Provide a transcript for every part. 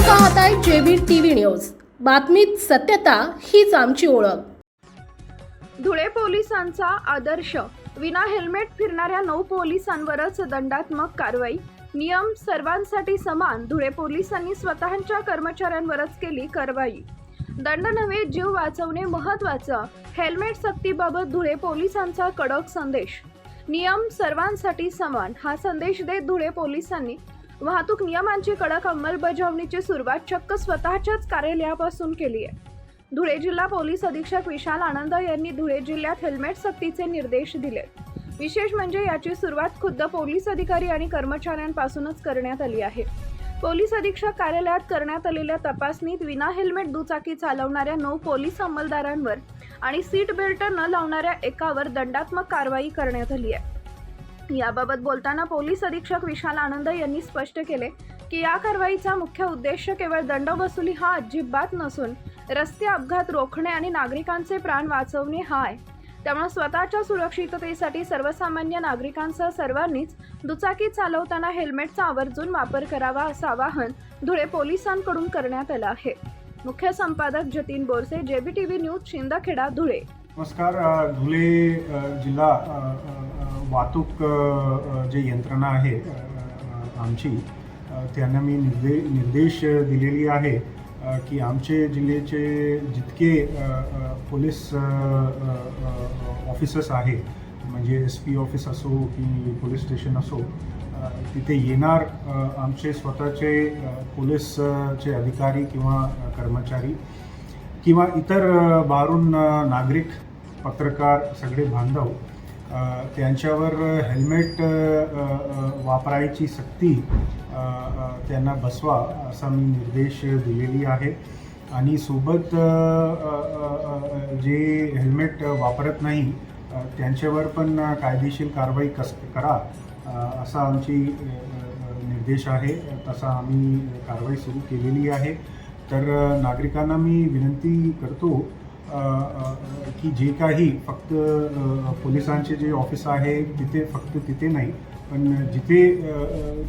पाहताय JB TV news. बातमीत सत्यता हीच आमची ओळख। धुळे पोलिसांचा आदर्श। विना हेल्मेट फिरणाऱ्या 9 पोलिसांवरच दंडात्मक कारवाई। नियम सर्वांसाठी समान। धुळे पोलिसांनी स्वतःच्या कर्मचाऱ्यांवरच केली कारवाई। दंड नव्हे, जीव वाचवणे महत्त्वाचं। हेल्मेट सक्तीबाबत धुळे पोलिसांचा कडक संदेश। नियम सर्वांसाठी समान हा संदेश देत धुळे पोलिसांनी वाहतूक नियमांची कडक अंमलबजावणीची सुरुवात चक्क स्वतःच्याच कार्यालयापासून केली आहे। धुळे जिल्हा पोलीस अधीक्षक विशाल आनंद यांनी धुळे जिल्ह्यात हेल्मेट सक्तीचे निर्देश दिले। विशेष म्हणजे याची सुरुवात खुद्द पोलीस अधिकारी आणि कर्मचाऱ्यांपासूनच करण्यात आली आहे। पोलीस अधीक्षक कार्यालयात करण्यात आलेल्या तपासणीत विना हेल्मेट दुचाकी चालवणाऱ्या 9 पोलीस अंमलदारांवर आणि सीट बेल्ट न लावणाऱ्या एकावर दंडात्मक कारवाई करण्यात आली आहे। याबाबत बोलताना पोलीस अधीक्षक विशाल आनंद यांनी स्पष्ट केले की या कारवाईचा मुख्य उद्देश केवळ दंड वसुली हा अजिबात नसून रस्ते अपघात रोखणे आणि नागरिकांचे प्राण वाचवणे हा आहे। त्यामुळे स्वतःच्या सुरक्षिततेसाठी सर्वसामान्य नागरिकांसह सर्वांनीच दुचाकी चालवताना हेल्मेटचा आवर्जून वापर करावा असं आवाहन धुळे पोलिसांकडून करण्यात आलं आहे। मुख्य संपादक Jatin Borse, JB TV news, Shindkheda, Dhule. नमस्कार। धुळे जिल्हा वाहतूक जे यंत्रणा आहे आमची, त्यांना मी निर्देश दिलेली आहे की आमचे जिल्ह्याचे जितके पोलीस ऑफिसर्स आहे, म्हणजे SP ऑफिस असो की पोलीस स्टेशन असो, तिथे येणार आमचे स्वतःचे पोलीसचे अधिकारी किंवा कर्मचारी किंवा इतर बाहेरून नागरिक, पत्रकार, सगळे बांधव, त्यांच्यावर हेल्मेट वापरायची सक्ती त्यांना बसवा असा मी निर्देश दिलेली आहे। आणि सोबत जे हेल्मेट वापरत नाही त्यांच्यावर पण कायदेशीर कारवाई करा असा आमची निर्देश आहे। तसा आम्ही कारवाई सुरू केलेली आहे। तर नागरिकांना मी विनंती करतो की जे काही फक्त पोलिसांचे जे ऑफिस आहे तिथे, फक्त तिथे नाही, पण जिथे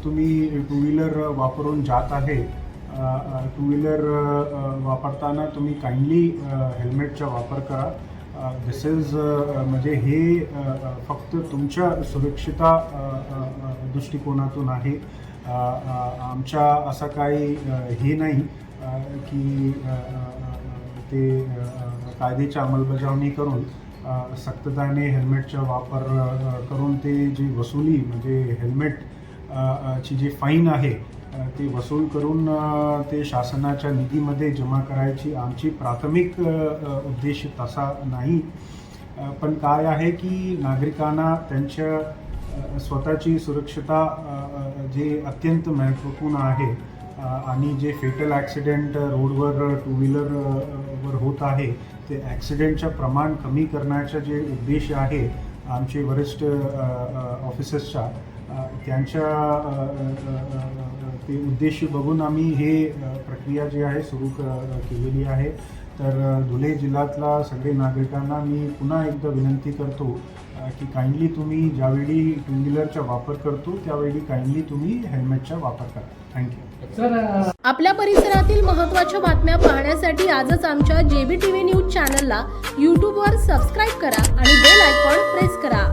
तुम्ही टू व्हीलर वापरून जात आहे, टू व्हीलर वापरताना तुम्ही काइंडली हेल्मेटचा वापर करा। दिस इज म्हणजे हे फक्त तुमच्या सुरक्षिता दृष्टिकोनातून आहे। आमच्या असं काही हे नाही की ते कायद्याची अंमलबजावणी करून सक्तताने हेल्मेटचा वापर करून ते जी वसुली, म्हणजे हेल्मेट ची जी फाईन आहे ते वसूल करून ते शासनाच्या निधीमध्ये जमा करायची आमची प्राथमिक उद्देश तसा नाही। पण काय आहे की नागरिकांना त्यांच्या स्वतःची सुरक्षिता जे अत्यंत महत्त्वपूर्ण आहे आणि जे फेटल ॲक्सिडेंट रोडवर टू व्हीलरवर होत आहे ते ॲक्सिडेंटचं प्रमाण कमी करण्याचा जे उद्देश आहे आमचे वरिष्ठ ऑफिसर्सचा, त्यांच्या ते उद्देश बघून आम्ही हे प्रक्रिया जी आहे सुरू केलेली आहे। तर धुळे जिल्ह्यातल्या सगळे नागरिकांना मी पुन्हा एकदा विनंती करतो की काइंडली तुम्ही ज्यावेळी टू व्हीलरचा वापर करतो त्यावेळी काइंडली तुम्ही हेल्मेटचा वापर करा। थँक्यू। आपल्या परिसरातील महत्त्वाच्या बातम्या पाहण्यासाठी आजच आमच्या जेबी टीव्ही न्यूज चॅनलला YouTubeवर सबस्क्राईब करा आणि बेल आयकॉन प्रेस करा।